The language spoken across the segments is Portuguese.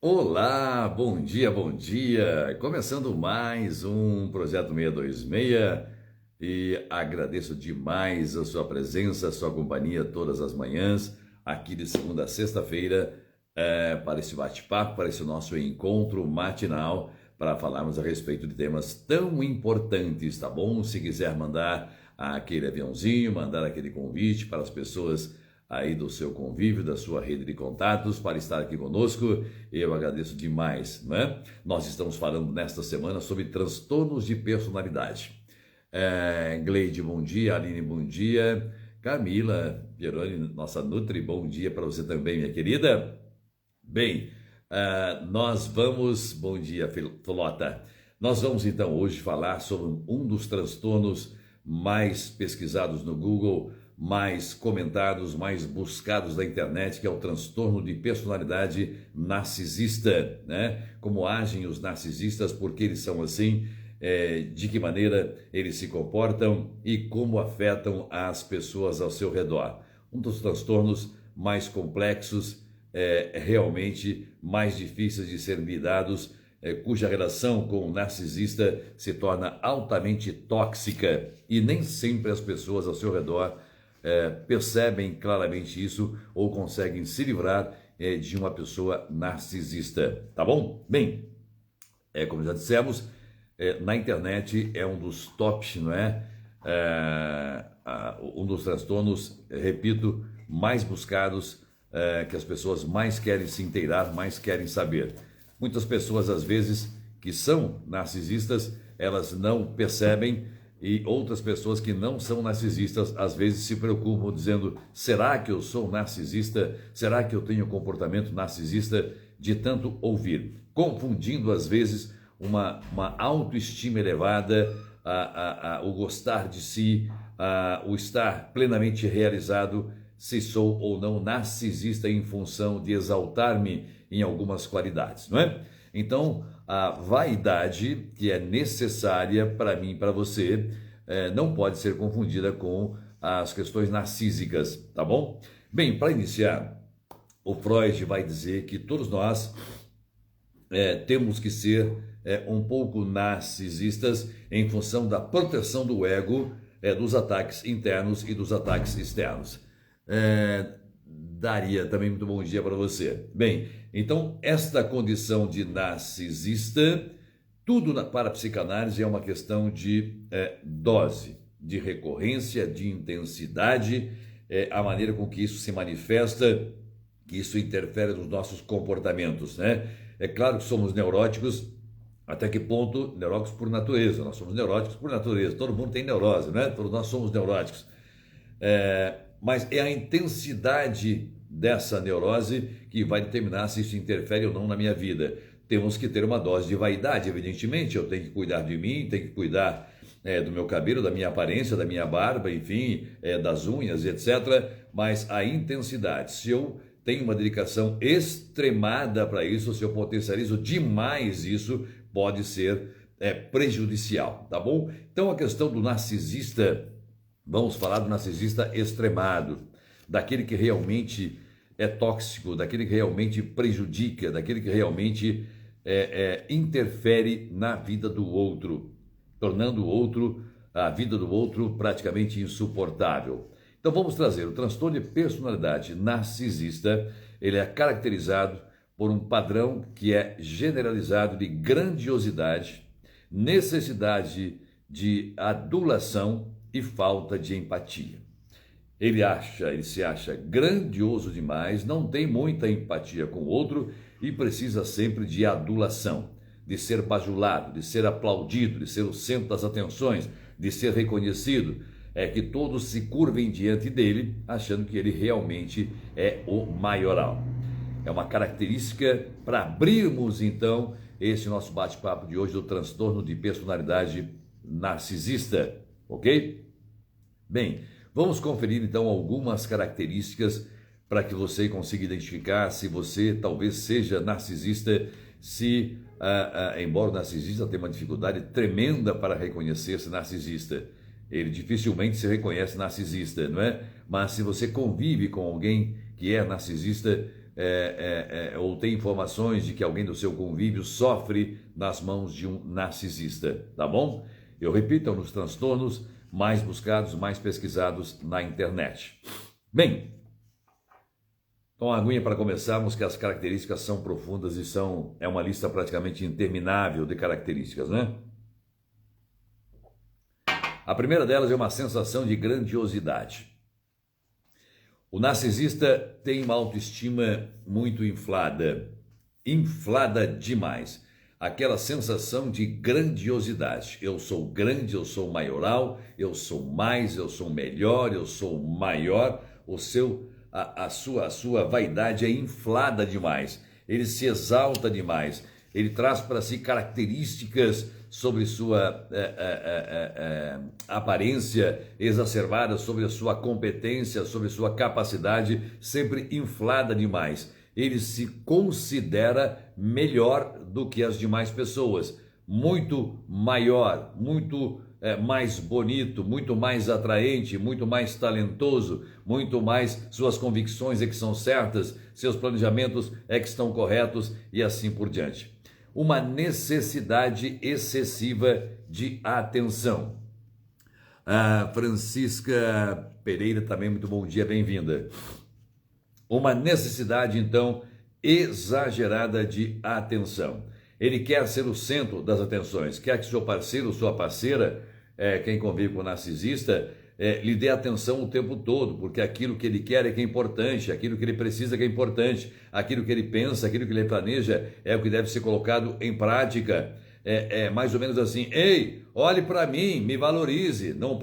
Olá, bom dia, bom dia. Começando mais um Projeto 626 e agradeço demais a sua presença, a sua companhia todas as manhãs, aqui de segunda a sexta-feira, para esse bate-papo, para esse nosso encontro matinal, para falarmos a respeito de temas tão importantes, tá bom? Se quiser mandar aquele aviãozinho, mandar aquele convite para as pessoas aí do seu convívio, da sua rede de contatos, para estar aqui conosco. Eu agradeço demais, não é? Nós estamos falando nesta semana sobre transtornos de personalidade. Gleide, bom dia. Aline, bom dia. Camila Pieroni, nossa Nutri, bom dia para você também, minha querida. Bem, nós vamos... Bom dia, Flota. Nós vamos então hoje falar sobre um dos transtornos mais pesquisados no Google, mais comentados, mais buscados na internet, que é o transtorno de personalidade narcisista, né? Como agem os narcisistas, por que eles são assim, de que maneira eles se comportam e como afetam as pessoas ao seu redor. Um dos transtornos mais complexos, realmente mais difíceis de serem lidados, cuja relação com o narcisista se torna altamente tóxica e nem sempre as pessoas ao seu redor percebem claramente isso ou conseguem se livrar de uma pessoa narcisista, tá bom? Bem, como já dissemos, na internet é um dos tops, não é? Um dos transtornos, repito, mais buscados, que as pessoas mais querem se inteirar, mais querem saber. Muitas pessoas, às vezes, que são narcisistas, elas não percebem, e outras pessoas que não são narcisistas, às vezes se preocupam dizendo: será que eu sou narcisista? Será que eu tenho comportamento narcisista? De tanto ouvir, confundindo, às vezes, uma autoestima elevada, o gostar de si, o estar plenamente realizado, se sou ou não narcisista em função de exaltar-me em algumas qualidades, não é? Então, a vaidade que é necessária para mim e para você não pode ser confundida com as questões narcísicas, tá bom? Bem, para iniciar, o Freud vai dizer que todos nós temos que ser um pouco narcisistas em função da proteção do ego, dos ataques internos e dos ataques externos. Daria também muito bom dia para você. Bem, então esta condição de narcisista, tudo para a psicanálise é uma questão de dose, de recorrência, de intensidade, a maneira com que isso se manifesta, que isso interfere nos nossos comportamentos, né? É claro que somos neuróticos. Até que ponto? Neuróticos por natureza. Nós somos neuróticos por natureza. Todo mundo tem neurose, né? Todos nós somos neuróticos. Mas é a intensidade dessa neurose que vai determinar se isso interfere ou não na minha vida. Temos que ter uma dose de vaidade, evidentemente. Eu tenho que cuidar de mim, tenho que cuidar do meu cabelo, da minha aparência, da minha barba, enfim, das unhas, etc. Mas a intensidade, se eu tenho uma dedicação extremada para isso, se eu potencializo demais isso, pode ser prejudicial, tá bom? Então a questão do narcisista, vamos falar do narcisista extremado, daquele que realmente é tóxico, daquele que realmente prejudica, daquele que realmente interfere na vida do outro, tornando a vida do outro praticamente insuportável. Então vamos trazer o transtorno de personalidade narcisista. Ele é caracterizado por um padrão que é generalizado de grandiosidade, necessidade de adulação e falta de empatia. Ele se acha grandioso demais, não tem muita empatia com o outro e precisa sempre de adulação, de ser bajulado, de ser aplaudido, de ser o centro das atenções, de ser reconhecido, que todos se curvem diante dele, achando que ele realmente é o maioral. É uma característica para abrirmos, então, esse nosso bate-papo de hoje do transtorno de personalidade narcisista, ok? Bem, vamos conferir, então, algumas características para que você consiga identificar se você talvez seja narcisista, se, embora o narcisista tenha uma dificuldade tremenda para reconhecer-se narcisista. Ele dificilmente se reconhece narcisista, não é? Mas se você convive com alguém que é narcisista, ou tem informações de que alguém do seu convívio sofre nas mãos de um narcisista, tá bom? Eu repito, é um dos transtornos mais buscados, mais pesquisados na internet. Bem, então a aguinha para começarmos, que as características são profundas e é uma lista praticamente interminável de características, né? A primeira delas é uma sensação de grandiosidade. O narcisista tem uma autoestima muito inflada demais. Aquela sensação de grandiosidade. Eu sou grande, eu sou maioral, eu sou mais, eu sou melhor, eu sou maior. A sua vaidade é inflada demais. Ele se exalta demais. Ele traz para si características sobre sua aparência exacerbada, sobre a sua competência, sobre sua capacidade, sempre inflada demais. Ele se considera melhor do que as demais pessoas, muito maior, muito mais bonito, muito mais atraente, muito mais talentoso, muito mais, suas convicções é que são certas, seus planejamentos é que estão corretos e assim por diante. Uma necessidade excessiva de atenção. A Francisca Pereira também, muito bom dia, bem-vinda. Uma necessidade, então, exagerada de atenção. Ele quer ser o centro das atenções, quer que seu parceiro ou sua parceira, quem convive com o narcisista, lhe dê atenção o tempo todo, porque aquilo que ele quer é que é importante, aquilo que ele precisa é que é importante, aquilo que ele pensa, aquilo que ele planeja é o que deve ser colocado em prática. É mais ou menos assim: ei, olhe para mim, me valorize, não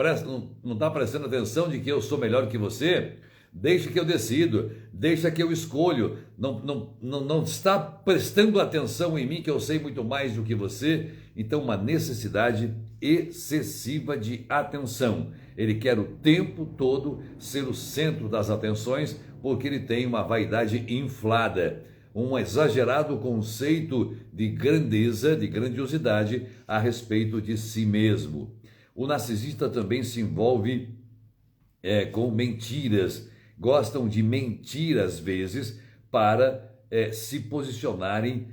está prestando atenção de que eu sou melhor que você? Deixa que eu decido, deixa que eu escolho, não está prestando atenção em mim, que eu sei muito mais do que você. Então, uma necessidade excessiva de atenção. Ele quer o tempo todo ser o centro das atenções, porque ele tem uma vaidade inflada, um exagerado conceito de grandeza, de grandiosidade a respeito de si mesmo. O narcisista também se envolve com mentiras. Gostam de mentir às vezes para se posicionarem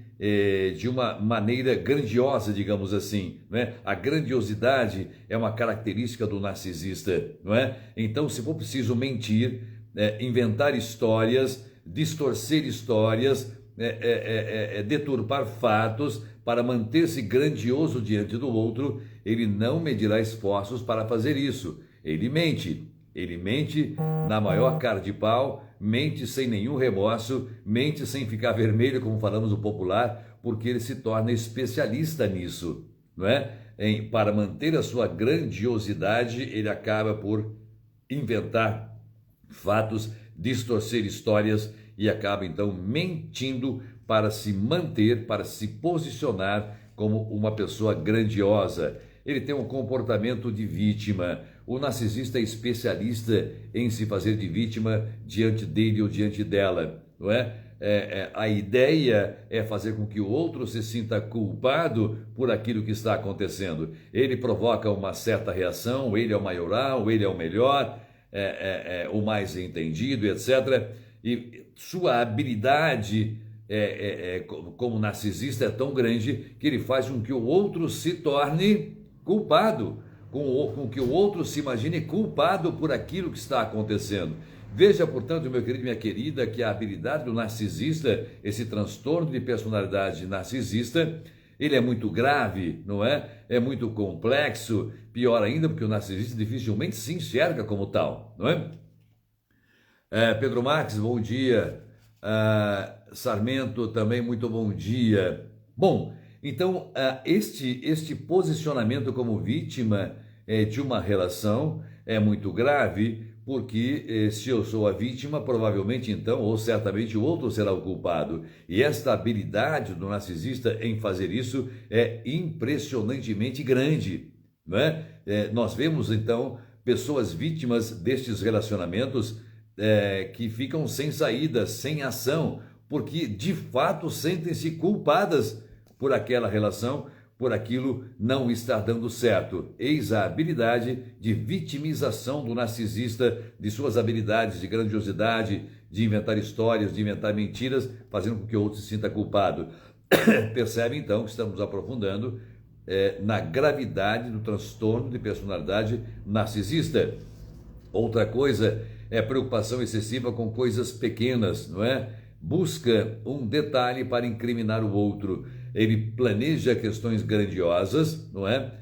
de uma maneira grandiosa, digamos assim, não é? A grandiosidade é uma característica do narcisista, não é? Então, se for preciso mentir, inventar histórias, distorcer histórias, deturpar fatos para manter-se grandioso diante do outro, ele não medirá esforços para fazer isso. Ele mente na maior cara de pau, mente sem nenhum remorso, mente sem ficar vermelho, como falamos no popular, porque ele se torna especialista nisso, não é? Para manter a sua grandiosidade, ele acaba por inventar fatos, distorcer histórias e acaba então mentindo para se manter, para se posicionar como uma pessoa grandiosa. Ele tem um comportamento de vítima. O narcisista é especialista em se fazer de vítima diante dele ou diante dela, não é? A ideia é fazer com que o outro se sinta culpado por aquilo que está acontecendo. Ele provoca uma certa reação, ele é o maioral, ele é o melhor, o mais entendido, etc. E sua habilidade como narcisista é tão grande que ele faz com que o outro se torne culpado, com que o outro se imagine culpado por aquilo que está acontecendo. Veja, portanto, meu querido e minha querida, que a habilidade do narcisista, esse transtorno de personalidade narcisista, ele é muito grave, não é? É muito complexo, pior ainda, porque o narcisista dificilmente se enxerga como tal, não é? Pedro Marques, bom dia. Sarmento, também muito bom dia. Bom, então, este posicionamento como vítima de uma relação é muito grave, porque se eu sou a vítima, provavelmente então, ou certamente o outro será o culpado. E esta habilidade do narcisista em fazer isso é impressionantemente grande, não é? Nós vemos então pessoas vítimas destes relacionamentos que ficam sem saída, sem ação, porque de fato sentem-se culpadas por aquela relação, por aquilo não estar dando certo. Eis a habilidade de vitimização do narcisista, de suas habilidades de grandiosidade, de inventar histórias, de inventar mentiras, fazendo com que o outro se sinta culpado. Percebe então que estamos aprofundando na gravidade do transtorno de personalidade narcisista. Outra coisa é a preocupação excessiva com coisas pequenas, não é? Busca um detalhe para incriminar o outro. Ele planeja questões grandiosas, não é?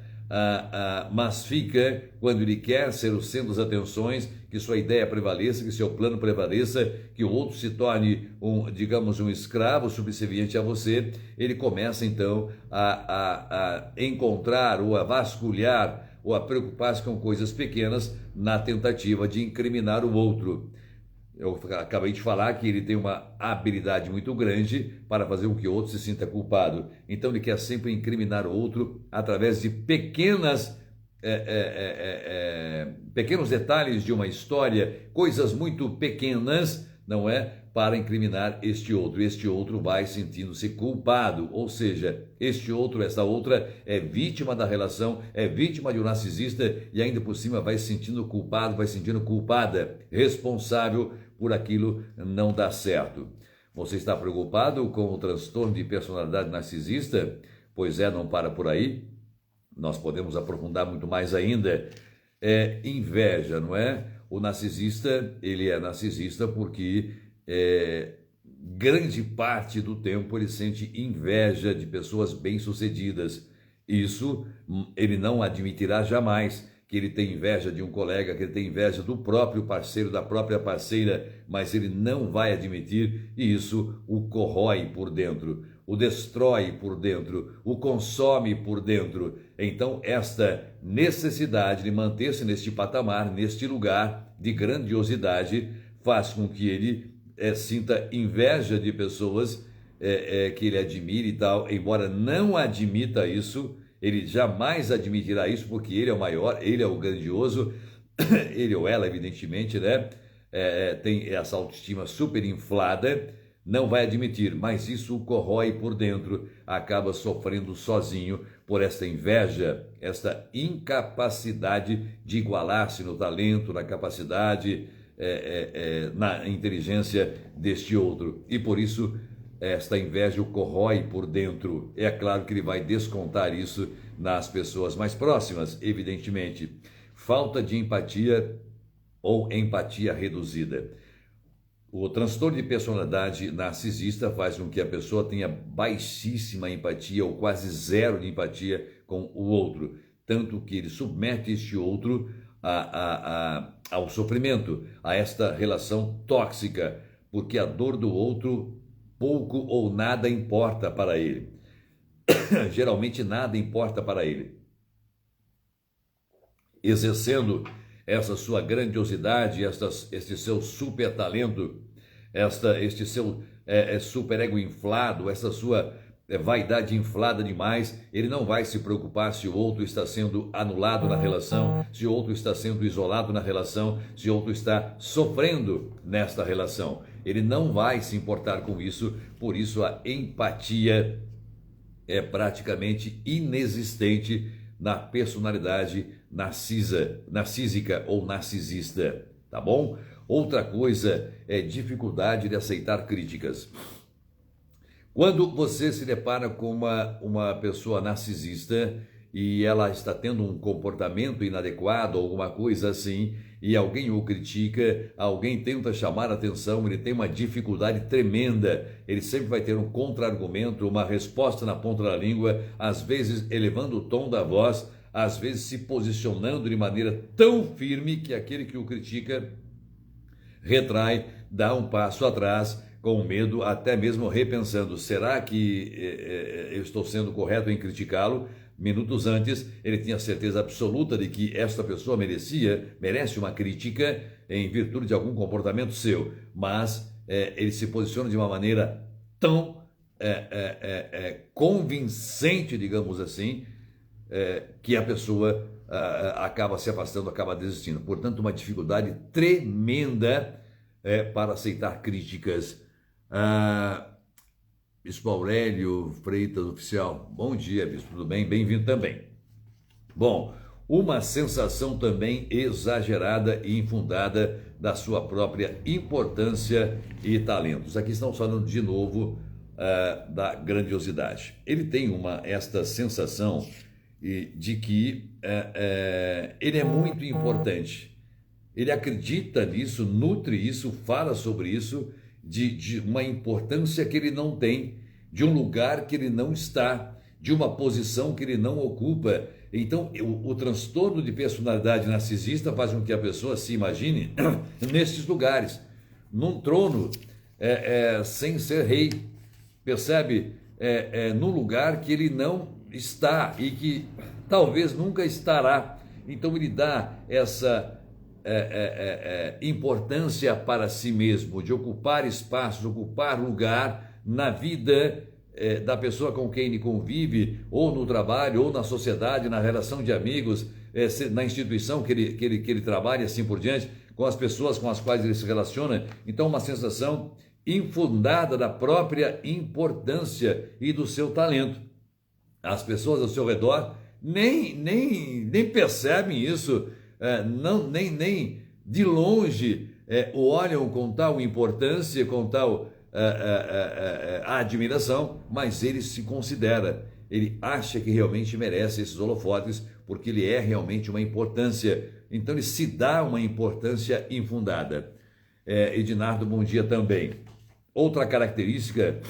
Mas fica, quando ele quer ser o centro das atenções, que sua ideia prevaleça, que seu plano prevaleça, que o outro se torne, digamos, um escravo subserviente a você, ele começa então a encontrar ou a vasculhar ou a preocupar-se com coisas pequenas na tentativa de incriminar o outro. Eu acabei de falar que ele tem uma habilidade muito grande para fazer com que o outro se sinta culpado. Então ele quer sempre incriminar o outro através de pequenos detalhes de uma história, coisas muito pequenas, não é? Para incriminar este outro. Este outro vai sentindo-se culpado, ou seja, esta outra é vítima da relação, é vítima de um narcisista e ainda por cima vai se sentindo culpado, vai se sentindo culpada, responsável por aquilo não dar certo. Você está preocupado com o transtorno de personalidade narcisista? Pois não para por aí. Nós podemos aprofundar muito mais ainda. É inveja, não é? O narcisista, ele é narcisista porque grande parte do tempo ele sente inveja de pessoas bem-sucedidas. Isso ele não admitirá jamais, que ele tem inveja de um colega, que ele tem inveja do próprio parceiro, da própria parceira, mas ele não vai admitir e isso o corrói por dentro, o destrói por dentro, o consome por dentro. Então, esta necessidade de manter-se neste patamar, neste lugar de grandiosidade, faz com que ele sinta inveja de pessoas que ele admira e tal, embora não admita isso, ele jamais admitirá isso, porque ele é o maior, ele é o grandioso, ele ou ela, evidentemente, né? Tem essa autoestima super inflada, não vai admitir, mas isso o corrói por dentro, acaba sofrendo sozinho por esta inveja, esta incapacidade de igualar-se no talento, na capacidade, na inteligência deste outro. E por isso esta inveja o corrói por dentro. É claro que ele vai descontar isso nas pessoas mais próximas, evidentemente. Falta de empatia ou empatia reduzida. O transtorno de personalidade narcisista faz com que a pessoa tenha baixíssima empatia ou quase zero de empatia com o outro, tanto que ele submete este outro ao sofrimento, a esta relação tóxica, porque a dor do outro pouco ou nada importa para ele. Geralmente nada importa para ele. Exercendo essa sua grandiosidade, este seu super talento, este seu super ego inflado, essa sua vaidade inflada demais, ele não vai se preocupar se o outro está sendo anulado na relação, se o outro está sendo isolado na relação, se o outro está sofrendo nesta relação. Ele não vai se importar com isso, por isso a empatia é praticamente inexistente na personalidade narcísica ou narcisista, tá bom? Outra coisa é dificuldade de aceitar críticas. Quando você se depara com uma pessoa narcisista e ela está tendo um comportamento inadequado, alguma coisa assim, e alguém o critica, alguém tenta chamar a atenção, ele tem uma dificuldade tremenda, ele sempre vai ter um contra-argumento, uma resposta na ponta da língua, às vezes elevando o tom da voz, às vezes se posicionando de maneira tão firme que aquele que o critica retrai, dá um passo atrás, com medo, até mesmo repensando, será que eu estou sendo correto em criticá-lo? Minutos antes, ele tinha certeza absoluta de que esta pessoa merece uma crítica em virtude de algum comportamento seu, mas ele se posiciona de uma maneira tão convincente, digamos assim, que a pessoa acaba se afastando, acaba desistindo. Portanto, uma dificuldade tremenda para aceitar críticas. Bispo Aurélio Freitas, oficial. Bom dia, bispo, tudo bem? Bem-vindo também. Bom, uma sensação também exagerada e infundada da sua própria importância e talentos. Aqui estamos falando de novo da grandiosidade. Ele tem esta sensação de que ele é muito importante. Ele acredita nisso, nutre isso, fala sobre isso, de uma importância que ele não tem, de um lugar que ele não está, de uma posição que ele não ocupa. Então, o transtorno de personalidade narcisista faz com que a pessoa se imagine nesses lugares, num trono, sem ser rei, percebe? Num lugar que ele não está e que talvez nunca estará. Então, ele dá essa importância para si mesmo, de ocupar espaço, de ocupar lugar na vida da pessoa com quem ele convive, ou no trabalho, ou na sociedade, na relação de amigos, na instituição que ele trabalha e assim por diante, com as pessoas com as quais ele se relaciona. Então, uma sensação infundada da própria importância e do seu talento. As pessoas ao seu redor nem percebem isso, nem de longe o olham com tal importância, com tal admiração, mas ele se considera, ele acha que realmente merece esses holofotes, porque ele é realmente uma importância. Então ele se dá uma importância infundada. Edinardo, bom dia também. Outra característica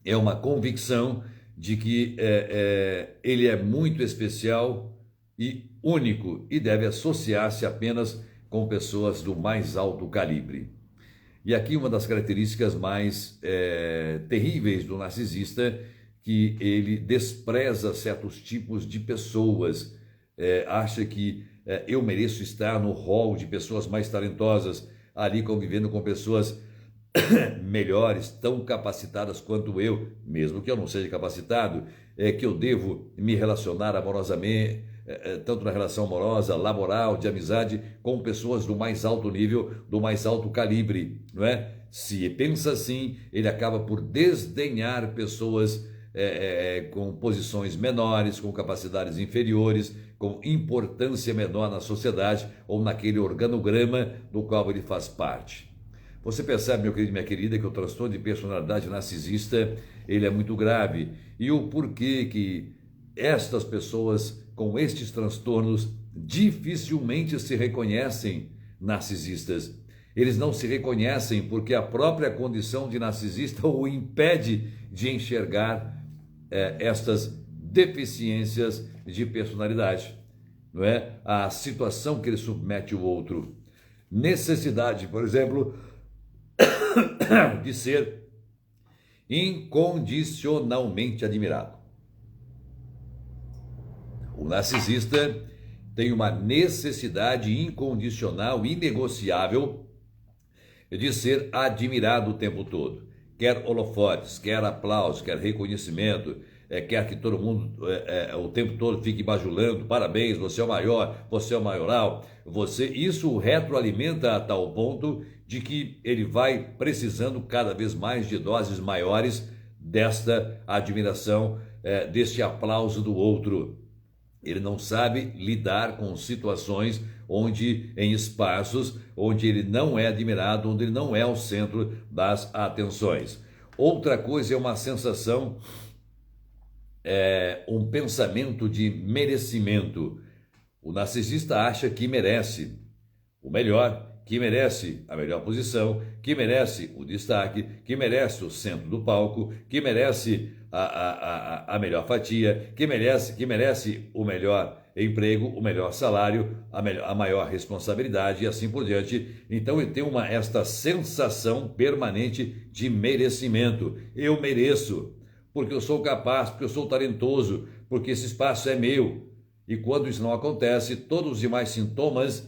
é uma convicção de que ele é muito especial e único e deve associar-se apenas com pessoas do mais alto calibre. E aqui uma das características mais terríveis do narcisista, que ele despreza certos tipos de pessoas, acha que eu mereço estar no hall de pessoas mais talentosas, ali convivendo com pessoas melhores, tão capacitadas quanto eu, mesmo que eu não seja capacitado, que eu devo me relacionar amorosamente, tanto na relação amorosa, laboral, de amizade, com pessoas do mais alto nível, do mais alto calibre, não é? Se pensa assim, ele acaba por desdenhar pessoas com posições menores, com capacidades inferiores, com importância menor na sociedade ou naquele organograma do qual ele faz parte. Você percebe, meu querido e minha querida, que o transtorno de personalidade narcisista, ele é muito grave. E o porquê que estas pessoas com estes transtornos dificilmente se reconhecem narcisistas. Eles não se reconhecem porque a própria condição de narcisista o impede de enxergar estas deficiências de personalidade, não é? A situação que ele submete o outro. Necessidade, por exemplo, de ser incondicionalmente admirado. O narcisista tem uma necessidade incondicional, inegociável, de ser admirado o tempo todo. Quer holofotes, quer aplausos, quer reconhecimento, quer que todo mundo o tempo todo fique bajulando, parabéns, você é o maior, você é o maioral, isso o retroalimenta a tal ponto de que ele vai precisando cada vez mais de doses maiores desta admiração, deste aplauso do outro. Ele não sabe lidar com situações em espaços onde ele não é admirado, onde ele não é o centro das atenções. Outra coisa é uma sensação, um pensamento de merecimento. O narcisista acha que merece o melhor, que merece a melhor posição, que merece o destaque, que merece o centro do palco, que merece a melhor fatia, que merece o melhor emprego, o melhor salário, a maior responsabilidade e assim por diante. Então ele tem esta sensação permanente de merecimento. Eu mereço, porque eu sou capaz, porque eu sou talentoso, porque esse espaço é meu. E quando isso não acontece, todos os demais sintomas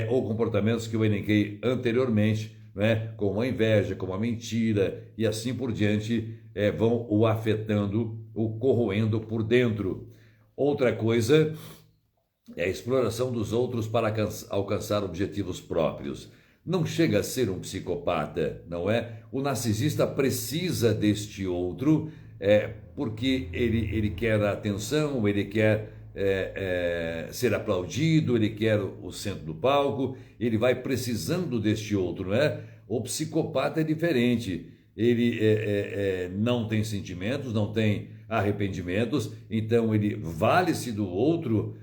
ou comportamentos que eu elenquei anteriormente, né, como a inveja, como a mentira e assim por diante, vão o afetando, o corroendo por dentro. Outra coisa é a exploração dos outros para alcançar objetivos próprios. Não chega a ser um psicopata, não é? O narcisista precisa deste outro, porque ele quer a atenção, ele quer ser aplaudido, ele quer o centro do palco, ele vai precisando deste outro, não é? O psicopata é diferente, ele não tem sentimentos, não tem arrependimentos, então ele vale-se do outro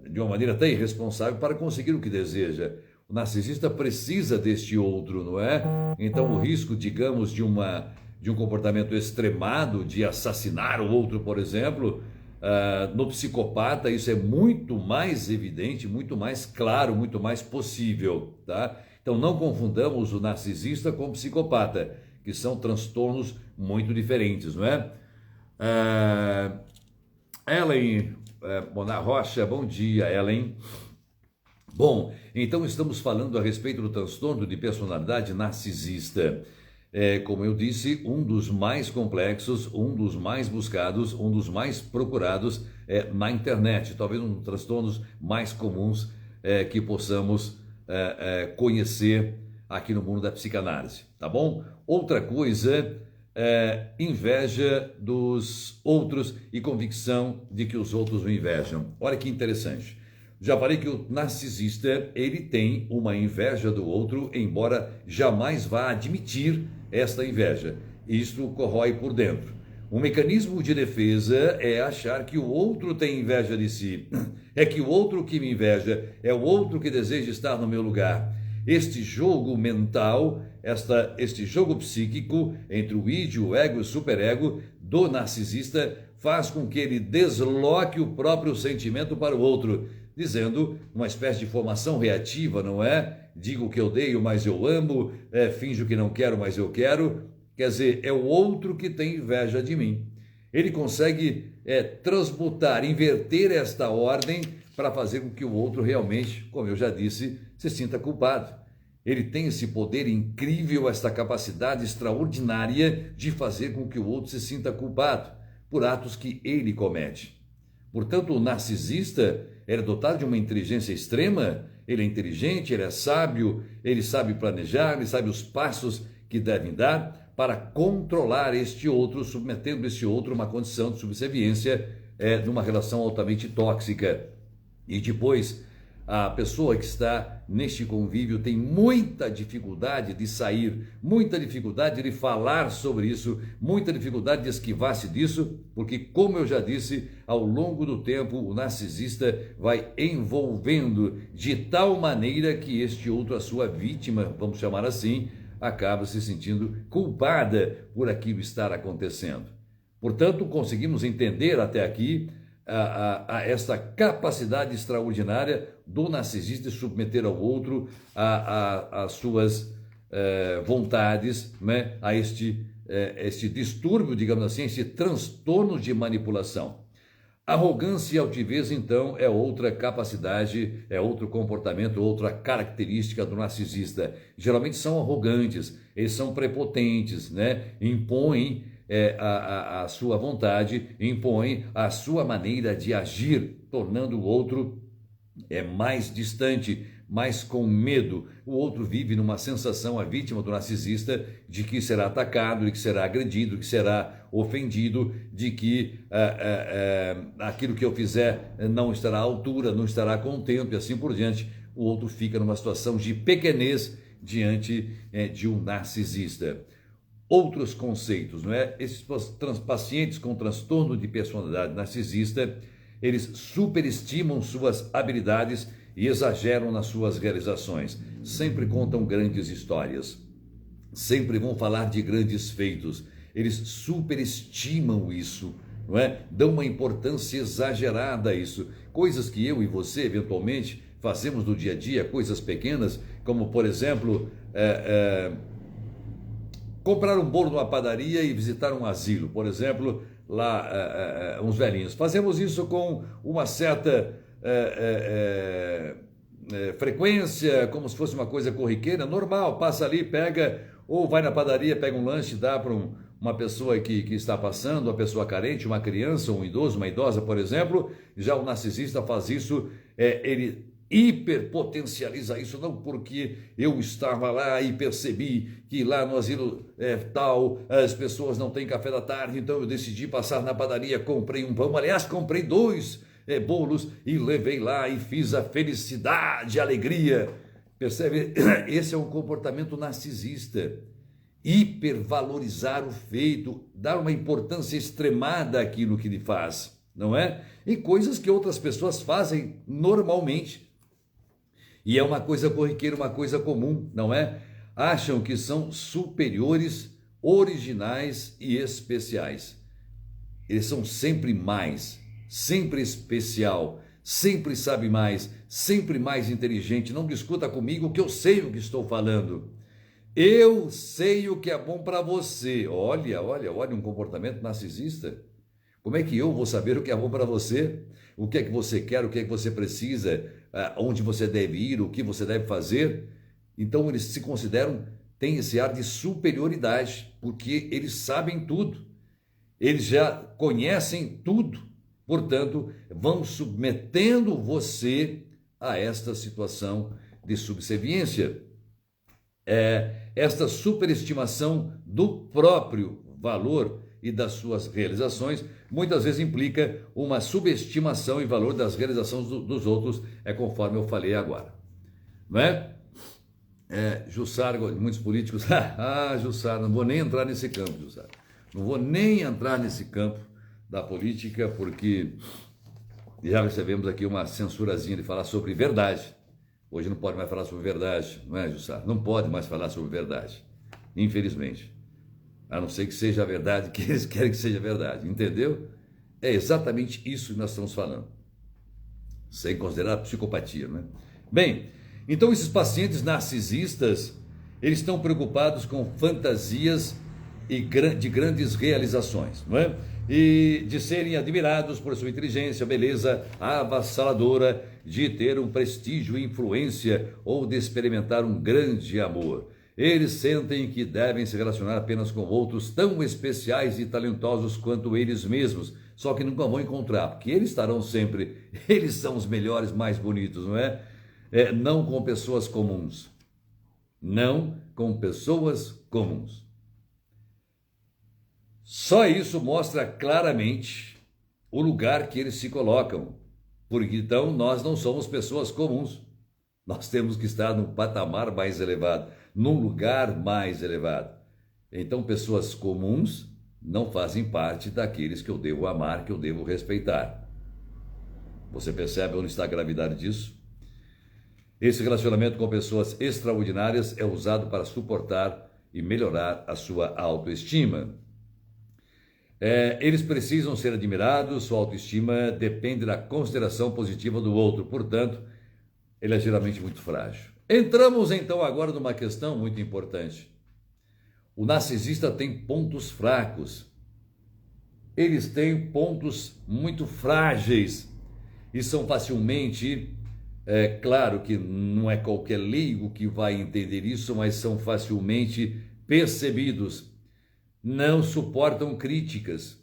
de uma maneira até irresponsável para conseguir o que deseja. O narcisista precisa deste outro, não é? Então o risco, digamos, de um comportamento extremado, de assassinar o outro, por exemplo, no psicopata isso é muito mais evidente, muito mais claro, muito mais possível, tá? Então não confundamos o narcisista com o psicopata, que são transtornos muito diferentes, não é? Ellen Bonar Rocha, bom dia, Ellen. Bom, então estamos falando a respeito do transtorno de personalidade narcisista. Como eu disse, um dos mais complexos, um dos mais buscados, um dos mais procurados na internet. Talvez um dos transtornos mais comuns que possamos conhecer aqui no mundo da psicanálise, tá bom? Outra coisa inveja dos outros e convicção de que os outros o invejam. Olha que interessante. Já falei que o narcisista, ele tem uma inveja do outro, embora jamais vá admitir esta inveja. Isto corrói por dentro. Um mecanismo de defesa é achar que o outro tem inveja de si. É que o outro que me inveja, é o outro que deseja estar no meu lugar. Este jogo mental, este jogo psíquico entre o id, o ego e o superego do narcisista faz com que ele desloque o próprio sentimento para o outro, dizendo uma espécie de formação reativa, não é? Digo que eu odeio, mas eu amo, finjo que não quero, mas eu quero. Quer dizer, é o outro que tem inveja de mim. Ele consegue transmutar, inverter esta ordem para fazer com que o outro realmente, como eu já disse, se sinta culpado. Ele tem esse poder incrível, esta capacidade extraordinária de fazer com que o outro se sinta culpado por atos que ele comete. Portanto, o narcisista é dotado de uma inteligência extrema, ele é inteligente, ele é sábio, ele sabe planejar, ele sabe os passos que devem dar para controlar este outro, submetendo esse outro a uma condição de subserviência numa relação altamente tóxica. E depois, a pessoa que está neste convívio tem muita dificuldade de sair, muita dificuldade de falar sobre isso, muita dificuldade de esquivar-se disso, porque, como eu já disse, ao longo do tempo o narcisista vai envolvendo de tal maneira que este outro, a sua vítima, vamos chamar assim, acaba se sentindo culpada por aquilo estar acontecendo. Portanto, conseguimos entender até aqui esta capacidade extraordinária do narcisista de submeter ao outro às suas vontades, né? A este distúrbio, digamos assim, esse transtorno de manipulação. Arrogância e altivez, então, é outra capacidade, é outro comportamento, outra característica do narcisista. Geralmente são arrogantes, eles são prepotentes, né? Impõem a sua vontade, impõem a sua maneira de agir, tornando o outro mais distante, mais com medo. O outro vive numa sensação, a vítima do narcisista, de que será atacado, de que será agredido, de que será ofendido, de que aquilo que eu fizer não estará à altura, não estará contento e assim por diante. O outro fica numa situação de pequenez diante de um narcisista. Outros conceitos, não é? Esses pacientes com transtorno de personalidade narcisista, eles superestimam suas habilidades e exageram nas suas realizações. Sempre contam grandes histórias, sempre vão falar de grandes feitos. Eles superestimam isso, não é? Dão uma importância exagerada a isso. Coisas que eu e você, eventualmente, fazemos no dia a dia, coisas pequenas, como, por exemplo, comprar um bolo numa padaria e visitar um asilo, por exemplo, lá uns velhinhos. Fazemos isso com uma certa frequência, como se fosse uma coisa corriqueira, normal, passa ali, pega, ou vai na padaria, pega um lanche, dá para uma pessoa que está passando, uma pessoa carente, uma criança, um idoso, uma idosa, por exemplo. Já o narcisista faz isso, ele hiperpotencializa isso, não porque eu estava lá e percebi que lá no asilo tal as pessoas não têm café da tarde, então eu decidi passar na padaria, comprei um pão, aliás, comprei dois bolos e levei lá e fiz a felicidade, a alegria. Percebe? Esse é um comportamento narcisista. Hipervalorizar o feito, dar uma importância extremada àquilo que ele faz, não é? E coisas que outras pessoas fazem normalmente. E é uma coisa corriqueira, uma coisa comum, não é? Acham que são superiores, originais e especiais. Eles são sempre mais, sempre especial, sempre sabe mais, sempre mais inteligente. Não discuta comigo que eu sei o que estou falando. Eu sei o que é bom para você. Olha um comportamento narcisista. Como é que eu vou saber o que é bom para você? O que é que você quer, o que é que você precisa, onde você deve ir, o que você deve fazer? Então eles se consideram, têm esse ar de superioridade, porque eles sabem tudo. Eles já conhecem tudo. Portanto, vão submetendo você a esta situação de subserviência. Esta superestimação do próprio valor e das suas realizações muitas vezes implica uma subestimação e valor das realizações dos outros, conforme eu falei agora, não é? Jussara, muitos políticos, Jussara, não vou nem entrar nesse campo, Jussara, não vou nem entrar nesse campo da política, porque já recebemos aqui uma censurazinha de falar sobre verdade. Hoje não pode mais falar sobre verdade, não é, Jussara? Não pode mais falar sobre verdade, infelizmente. A não ser que seja a verdade que eles querem que seja verdade, entendeu? É exatamente isso que nós estamos falando. Sem considerar psicopatia, não é? Bem, então esses pacientes narcisistas, eles estão preocupados com fantasias de grandes realizações, não é? E de serem admirados por sua inteligência, beleza avassaladora, de ter um prestígio e influência ou de experimentar um grande amor. Eles sentem que devem se relacionar apenas com outros tão especiais e talentosos quanto eles mesmos, só que nunca vão encontrar, porque eles estarão sempre, eles são os melhores, mais bonitos, não é? Não com pessoas comuns. Não com pessoas comuns. Só isso mostra claramente o lugar que eles se colocam, porque então nós não somos pessoas comuns. Nós temos que estar num patamar mais elevado, num lugar mais elevado. Então, pessoas comuns não fazem parte daqueles que eu devo amar, que eu devo respeitar. Você percebe onde está a gravidade disso? Esse relacionamento com pessoas extraordinárias é usado para suportar e melhorar a sua autoestima. Eles precisam ser admirados, sua autoestima depende da consideração positiva do outro, portanto, ele é geralmente muito frágil. Entramos então agora numa questão muito importante. O narcisista tem pontos fracos. Eles têm pontos muito frágeis e são facilmente, claro que não é qualquer leigo que vai entender isso, mas são facilmente percebidos. Não suportam críticas.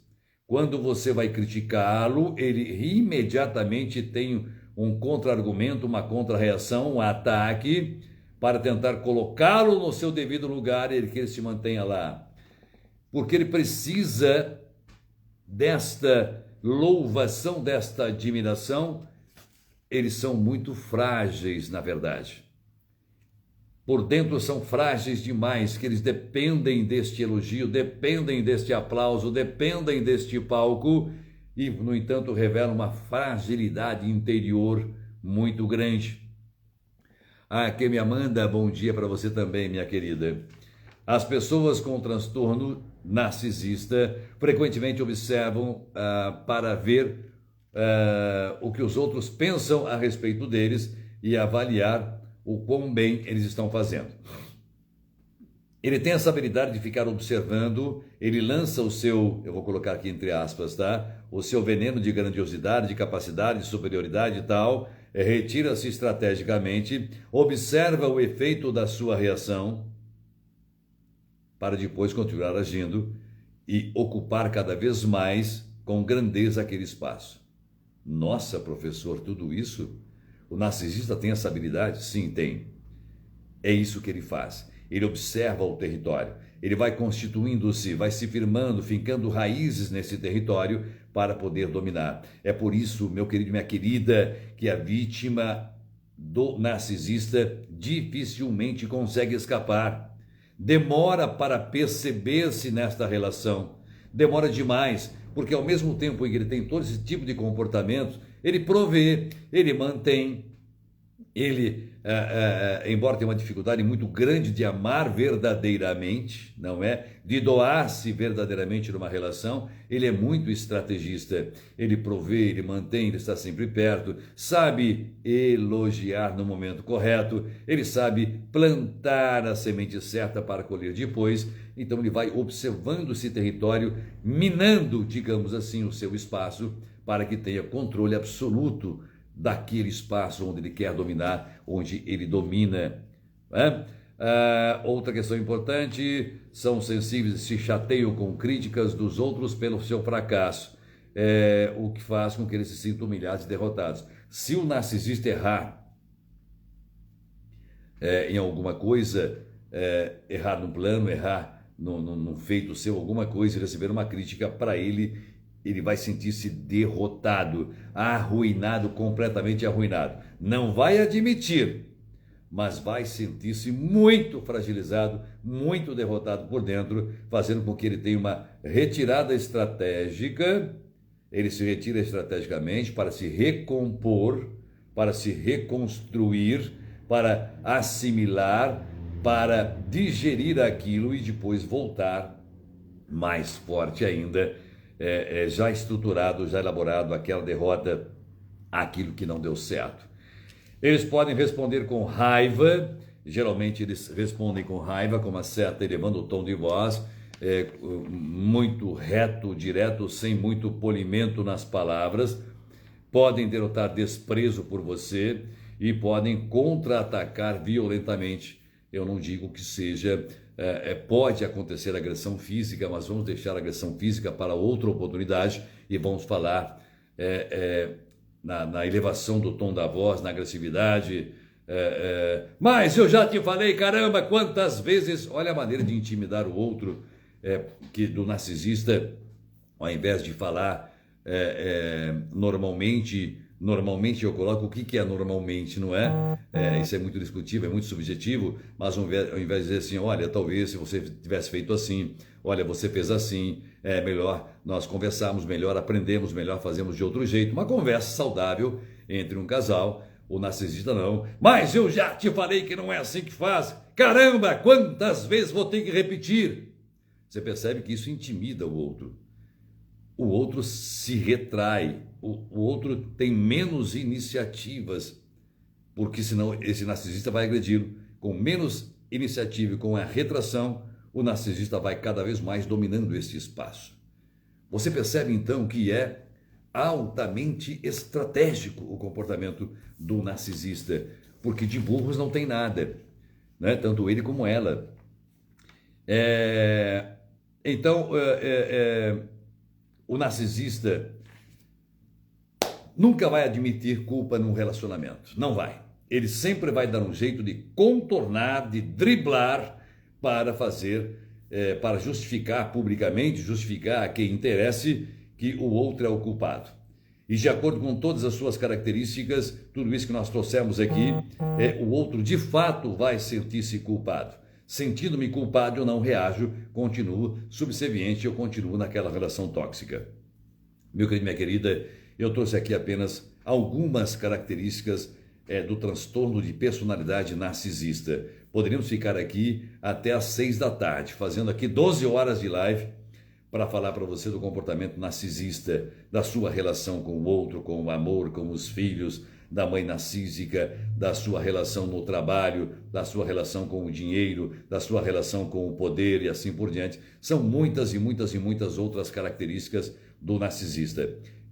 Quando você vai criticá-lo, ele imediatamente tem um contra-argumento, uma contra-reação, um ataque, para tentar colocá-lo no seu devido lugar e que ele se mantenha lá. Porque ele precisa desta louvação, desta admiração. Eles são muito frágeis, na verdade. Por dentro são frágeis demais, que eles dependem deste elogio, dependem deste aplauso, dependem deste palco e, no entanto, revelam uma fragilidade interior muito grande. Quem me Amanda, bom dia para você também, minha querida. As pessoas com transtorno narcisista frequentemente observam para ver o que os outros pensam a respeito deles e avaliar o quão bem eles estão fazendo. Ele tem essa habilidade de ficar observando, ele lança o seu, eu vou colocar aqui entre aspas, tá? O seu veneno de grandiosidade, de capacidade, de superioridade e tal, retira-se estrategicamente, observa o efeito da sua reação, para depois continuar agindo e ocupar cada vez mais com grandeza aquele espaço. Nossa, professor, tudo isso? O narcisista tem essa habilidade? Sim, tem. É isso que ele faz. Ele observa o território. Ele vai constituindo-se, vai se firmando, fincando raízes nesse território para poder dominar. É por isso, meu querido e minha querida, que a vítima do narcisista dificilmente consegue escapar. Demora para perceber-se nesta relação. Demora demais, porque ao mesmo tempo em que ele tem todo esse tipo de comportamento, ele provê, ele mantém, ele, embora tenha uma dificuldade muito grande de amar verdadeiramente, não é? De doar-se verdadeiramente numa relação, ele é muito estrategista. Ele provê, ele mantém, ele está sempre perto, sabe elogiar no momento correto, ele sabe plantar a semente certa para colher depois. Então ele vai observando esse território, minando, digamos assim, o seu espaço, para que tenha controle absoluto daquele espaço onde ele quer dominar, onde ele domina. Né? Outra questão importante, são sensíveis e se chateiam com críticas dos outros pelo seu fracasso, o que faz com que eles se sintam humilhados e derrotados. Se o narcisista errar em alguma coisa, errar no plano, errar num feito seu, alguma coisa, e receber uma crítica, para ele vai sentir-se derrotado, arruinado, completamente arruinado. Não vai admitir, mas vai sentir-se muito fragilizado, muito derrotado por dentro, fazendo com que ele tenha uma retirada estratégica. Ele se retira estrategicamente para se recompor, para se reconstruir, para assimilar, para digerir aquilo e depois voltar mais forte ainda, já estruturado, já elaborado, aquela derrota, aquilo que não deu certo. Eles podem responder com raiva, geralmente eles respondem com raiva, com uma certa, elevando o tom de voz, muito reto, direto, sem muito polimento nas palavras. Podem denotar desprezo por você e podem contra-atacar violentamente. Eu não digo que seja, pode acontecer agressão física, mas vamos deixar a agressão física para outra oportunidade e vamos falar na elevação do tom da voz, na agressividade. Mas eu já te falei, caramba, quantas vezes. Olha a maneira de intimidar o outro, que do narcisista, ao invés de falar normalmente eu coloco o que é normalmente, não é? Isso é muito discutível, é muito subjetivo, mas ao invés de dizer assim, olha, talvez se você tivesse feito assim, olha, você fez assim, é melhor nós conversarmos, melhor aprendemos, melhor fazemos de outro jeito. Uma conversa saudável entre um casal. O narcisista não. Mas eu já te falei que não é assim que faz. Caramba, quantas vezes vou ter que repetir? Você percebe que isso intimida o outro. O outro se retrai, o outro tem menos iniciativas, porque senão esse narcisista vai agredi-lo. Com menos iniciativa e com a retração, o narcisista vai cada vez mais dominando esse espaço. Você percebe então que é altamente estratégico o comportamento do narcisista, porque de burros não tem nada, né? Tanto ele como ela. Então, o narcisista nunca vai admitir culpa num relacionamento. Não vai. Ele sempre vai dar um jeito de contornar, de driblar para fazer, para justificar publicamente, justificar a quem interesse que o outro é o culpado. E de acordo com todas as suas características, tudo isso que nós trouxemos aqui, o outro de fato vai sentir-se culpado. Sentindo-me culpado, eu não reajo, continuo subserviente, eu continuo naquela relação tóxica. Meu querido, minha querida, eu trouxe aqui apenas algumas características do transtorno de personalidade narcisista. Poderíamos ficar aqui até às 6 da tarde, fazendo aqui 12 horas de live para falar para você do comportamento narcisista, da sua relação com o outro, com o amor, com os filhos, da mãe narcísica, da sua relação no trabalho, da sua relação com o dinheiro, da sua relação com o poder e assim por diante. São muitas e muitas e muitas outras características do narcisista.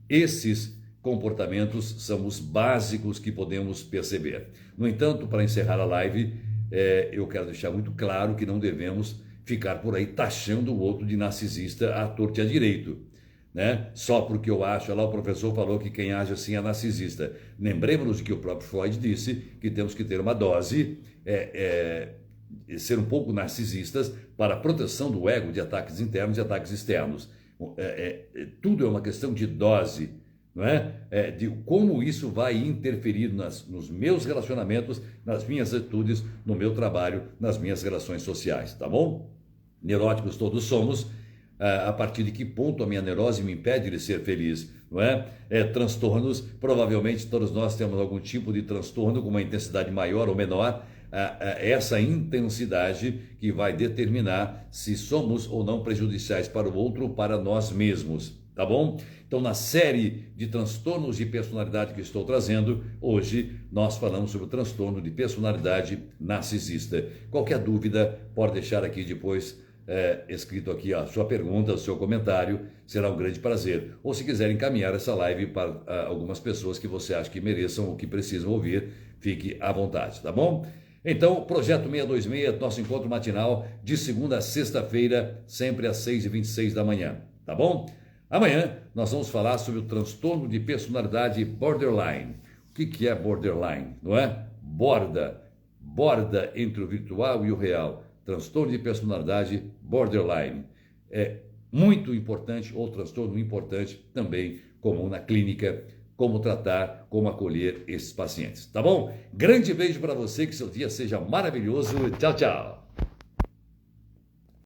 Esses comportamentos são os básicos que podemos perceber. No entanto, para encerrar a live, eu quero deixar muito claro que não devemos ficar por aí taxando o outro de narcisista à torta e à direito. né? Só porque eu acho, lá o professor falou que quem age assim é narcisista. Lembremos-nos de que o próprio Freud disse que temos que ter uma dose, ser um pouco narcisistas para a proteção do ego de ataques internos e ataques externos. Tudo é uma questão de dose, não é? De como isso vai interferir nos meus relacionamentos, nas minhas atitudes, no meu trabalho, nas minhas relações sociais, tá bom? Neuróticos todos somos. A partir de que ponto a minha neurose me impede de ser feliz, não é? Transtornos, provavelmente todos nós temos algum tipo de transtorno com uma intensidade maior ou menor, essa intensidade que vai determinar se somos ou não prejudiciais para o outro ou para nós mesmos, tá bom? Então, na série de transtornos de personalidade que estou trazendo, hoje nós falamos sobre o transtorno de personalidade narcisista. Qualquer dúvida, pode deixar aqui depois escrito aqui a sua pergunta, o seu comentário, será um grande prazer. Ou se quiser encaminhar essa live para algumas pessoas que você acha que mereçam ou que precisam ouvir, fique à vontade, tá bom? Então, Projeto 626, nosso encontro matinal de segunda a sexta-feira, sempre às 6h26 da manhã, tá bom? Amanhã nós vamos falar sobre o transtorno de personalidade borderline. O que é borderline, não é? Borda entre o virtual e o real. Transtorno de personalidade borderline. É muito importante, ou transtorno importante também, comum na clínica, como tratar, como acolher esses pacientes. Tá bom? Grande beijo para você, que seu dia seja maravilhoso. Tchau, tchau.